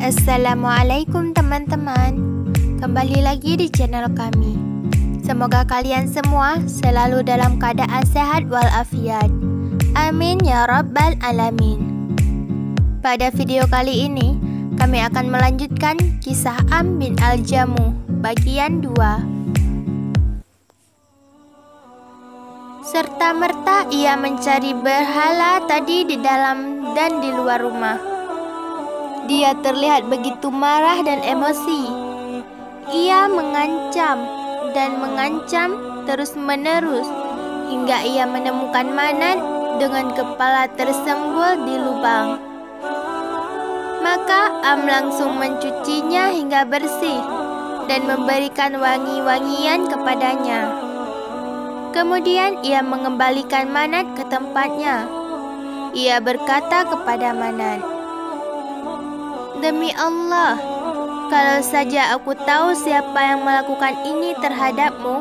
Assalamualaikum teman-teman. Kembali lagi di channel kami. Semoga kalian semua selalu dalam keadaan sehat walafiat. Amin ya rabbal alamin. Pada video kali ini, kami akan melanjutkan kisah Am bin Al-Jamuh bagian 2. Serta-merta ia mencari berhala tadi di dalam dan di luar rumah. Dia terlihat begitu marah dan emosi. Ia mengancam dan mengancam terus-menerus hingga ia menemukan Manat dengan kepala tersenggol di lubang. Maka Am langsung mencucinya hingga bersih dan memberikan wangi-wangian kepadanya. Kemudian ia mengembalikan Manat ke tempatnya. Ia berkata kepada Manat, "Demi Allah, kalau saja aku tahu siapa yang melakukan ini terhadapmu,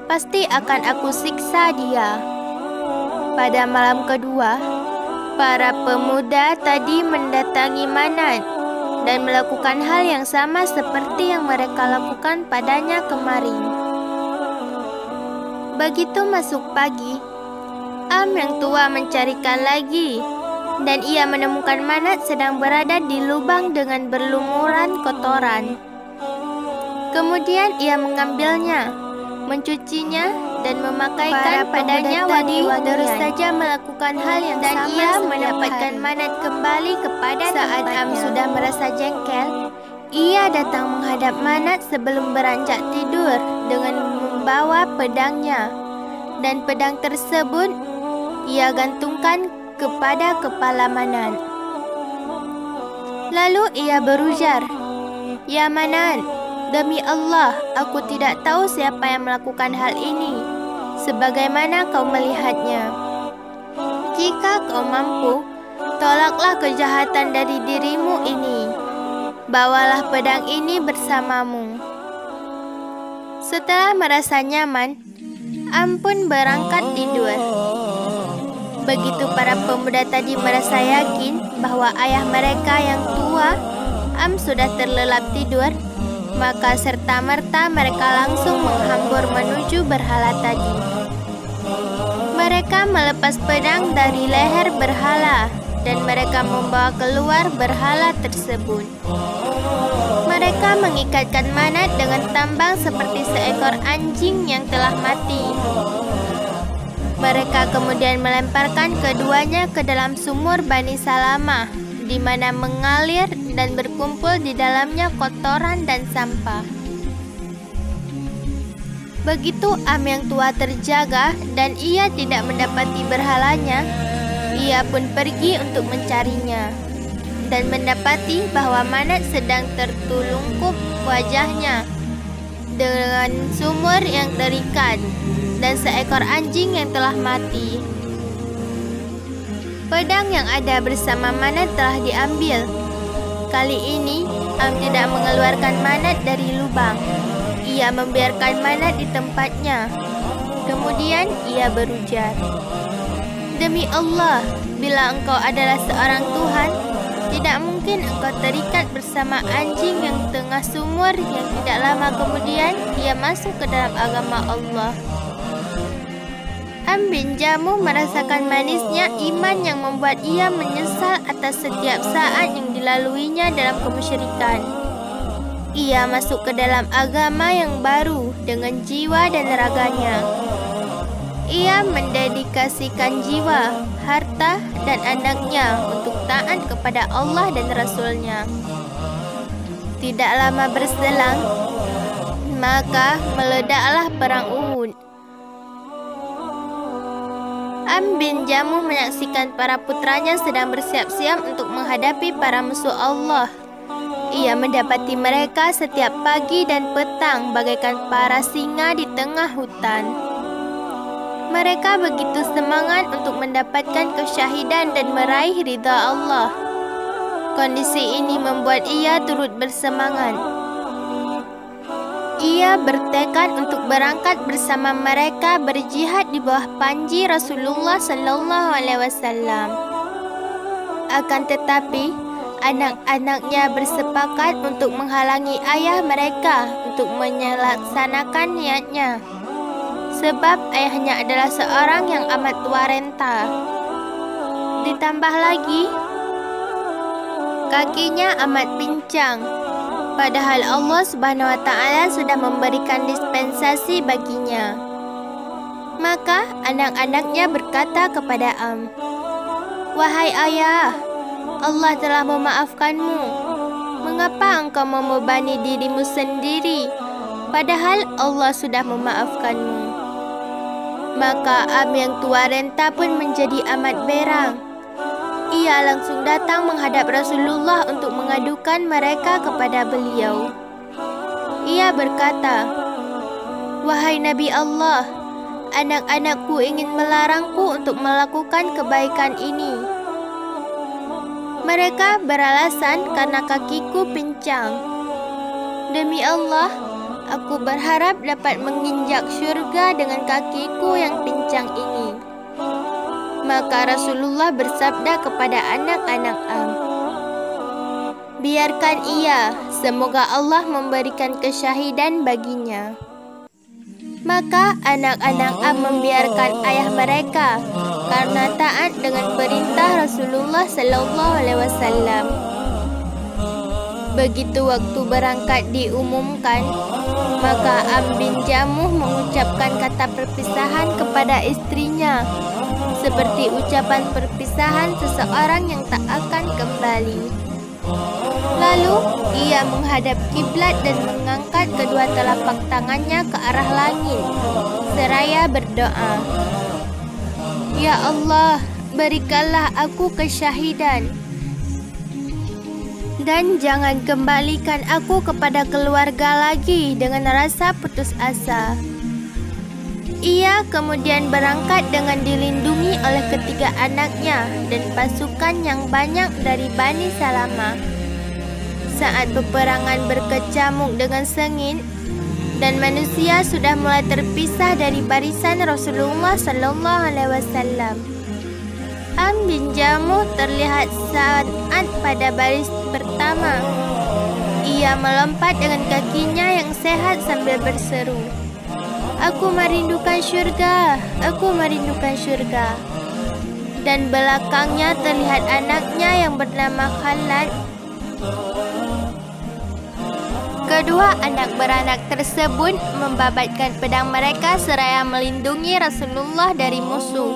pasti akan aku siksa dia." Pada malam kedua, para pemuda tadi mendatangi Manat dan melakukan hal yang sama seperti yang mereka lakukan padanya kemarin. Begitu masuk pagi, Am yang tua mencarikan lagi, dan ia menemukan Manat sedang berada di lubang dengan berlumuran kotoran. Kemudian ia mengambilnya, mencucinya, dan memakaikan padanya wangi-wangian. Terus saja melakukan hal yang sama, dan ia mendapatkan Manat kembali kepada saat tempatnya. Am sudah merasa jengkel, ia datang menghadap Manat sebelum beranjak tidur dengan membawa pedangnya, dan pedang tersebut ia gantungkan kepada kepala Manat. Lalu ia berujar, "Ya Manat, demi Allah, aku tidak tahu siapa yang melakukan hal ini, sebagaimana kau melihatnya. Jika kau mampu, tolaklah kejahatan dari dirimu ini. Bawalah pedang ini bersamamu." Setelah merasa nyaman, Am pun berangkat tidur. Begitu para pemuda tadi merasa yakin bahwa ayah mereka yang tua, Am, sudah terlelap tidur, maka serta-merta mereka langsung menghambur menuju berhala tadi. Mereka melepas pedang dari leher berhala dan mereka membawa keluar berhala tersebut. Mereka mengikatkan Manat dengan tambang seperti seekor anjing yang telah mati. Mereka kemudian melemparkan keduanya ke dalam sumur Bani Salamah, di mana mengalir dan berkumpul di dalamnya kotoran dan sampah. Begitu Am yang tua terjaga dan ia tidak mendapati berhalanya, ia pun pergi untuk mencarinya dan mendapati bahwa Manat sedang tertelungkup wajahnya dengan sumur yang terikat dan seekor anjing yang telah mati. Pedang yang ada bersama Manat telah diambil. Kali ini Am tidak mengeluarkan Manat dari lubang. Ia membiarkan Manat di tempatnya. Kemudian ia berujar, "Demi Allah, bila engkau adalah seorang Tuhan, tidak mungkin engkau terikat bersama anjing yang tengah sumur yang tidak lama kemudian ia masuk ke dalam agama Allah." Am bin Jamuh merasakan manisnya iman yang membuat ia menyesal atas setiap saat yang dilaluinya dalam kemusyrikan. Ia masuk ke dalam agama yang baru dengan jiwa dan raganya. Ia mendedikasikan jiwa, harta, dan anaknya untuk taat kepada Allah dan Rasul-Nya. Tidak lama berselang, maka meledaklah perang Uhud. Am bin Jamuh menyaksikan para putranya sedang bersiap-siap untuk menghadapi para musuh Allah. Ia mendapati mereka setiap pagi dan petang bagaikan para singa di tengah hutan. Mereka begitu semangat untuk mendapatkan kesyahidan dan meraih ridha Allah. Kondisi ini membuat ia turut bersemangat. Ia bertekad untuk berangkat bersama mereka berjihad di bawah panji Rasulullah sallallahu alaihi wasallam. Akan tetapi, anak-anaknya bersepakat untuk menghalangi ayah mereka untuk menyelaksanakan niatnya. Sebab ayahnya adalah seorang yang amat tua renta. Ditambah lagi, kakinya amat pincang. Padahal Allah Subhanahu wa Ta'ala sudah memberikan dispensasi baginya. Maka anak-anaknya berkata kepada Am, "Wahai ayah, Allah telah memaafkanmu. Mengapa engkau membebani dirimu sendiri, padahal Allah sudah memaafkanmu?" Maka Am yang tua renta pun menjadi amat berang. Ia langsung datang menghadap Rasulullah untuk mengadukan mereka kepada beliau. Ia berkata, "Wahai Nabi Allah, anak-anakku ingin melarangku untuk melakukan kebaikan ini. Mereka beralasan karena kakiku pincang. Demi Allah, aku berharap dapat menginjak syurga dengan kakiku yang pincang ini." Maka Rasulullah bersabda kepada anak-anak Am, "Biarkan ia, semoga Allah memberikan kesyahidan baginya." Maka anak-anak Am membiarkan ayah mereka karena taat dengan perintah Rasulullah Sallallahu Alaihi Wasallam. Begitu waktu berangkat diumumkan, maka Am bin Jamuh mengucapkan kata perpisahan kepada istrinya, seperti ucapan perpisahan seseorang yang tak akan kembali. Lalu ia menghadap kiblat dan mengangkat kedua telapak tangannya ke arah langit seraya berdoa, "Ya Allah, berikanlah aku kesyahidan, dan jangan kembalikan aku kepada keluarga lagi dengan rasa putus asa." Ia kemudian berangkat dengan dilindungi oleh ketiga anaknya dan pasukan yang banyak dari Bani Salamah. Saat peperangan berkecamuk dengan sengit dan manusia sudah mulai terpisah dari barisan Rasulullah Sallallahu Alaihi Wasallam, Am bin Jamuh terlihat saat pada baris pertama. Ia melompat dengan kakinya yang sehat sambil berseru, "Aku merindukan syurga, aku merindukan syurga." Dan belakangnya terlihat anaknya yang bernama Khalad. Kedua anak beranak tersebut membabatkan pedang mereka seraya melindungi Rasulullah dari musuh,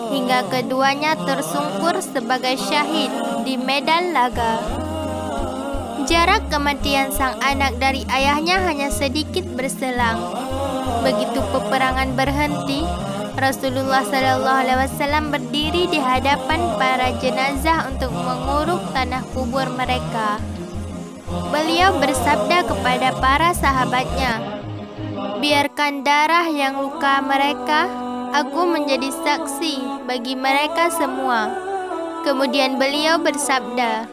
hingga keduanya tersungkur sebagai syahid di medan laga. Jarak kematian sang anak dari ayahnya hanya sedikit berselang. Begitu peperangan berhenti, Rasulullah Sallallahu Alaihi Wasallam berdiri di hadapan para jenazah untuk menguruk tanah kubur mereka. Beliau bersabda kepada para sahabatnya, "Biarkan darah yang luka mereka, aku menjadi saksi bagi mereka semua." Kemudian beliau bersabda,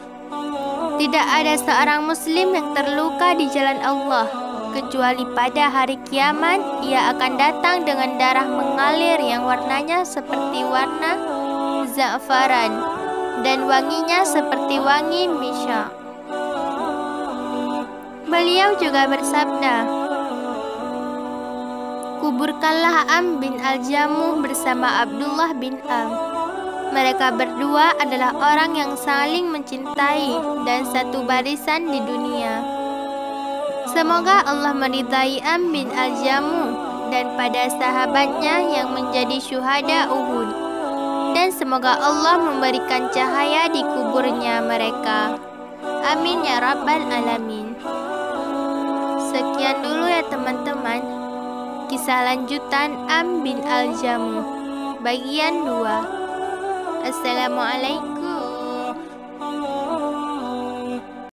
"Tidak ada seorang muslim yang terluka di jalan Allah, kecuali pada hari kiamat ia akan datang dengan darah mengalir yang warnanya seperti warna za'faran dan wanginya seperti wangi misyak." Beliau juga bersabda, "Kuburkanlah Am bin Al-Jamuh bersama Abdullah bin Am. Mereka berdua adalah orang yang saling mencintai dan satu barisan di dunia. Semoga Allah meridai Am bin Al-Jamuh dan pada sahabatnya yang menjadi syuhada Uhud. Dan semoga Allah memberikan cahaya di kuburnya mereka. Amin ya Rabbal Alamin." Sekian dulu ya teman-teman, kisah lanjutan Am bin Al-Jamuh bagian 2. Assalamualaikum.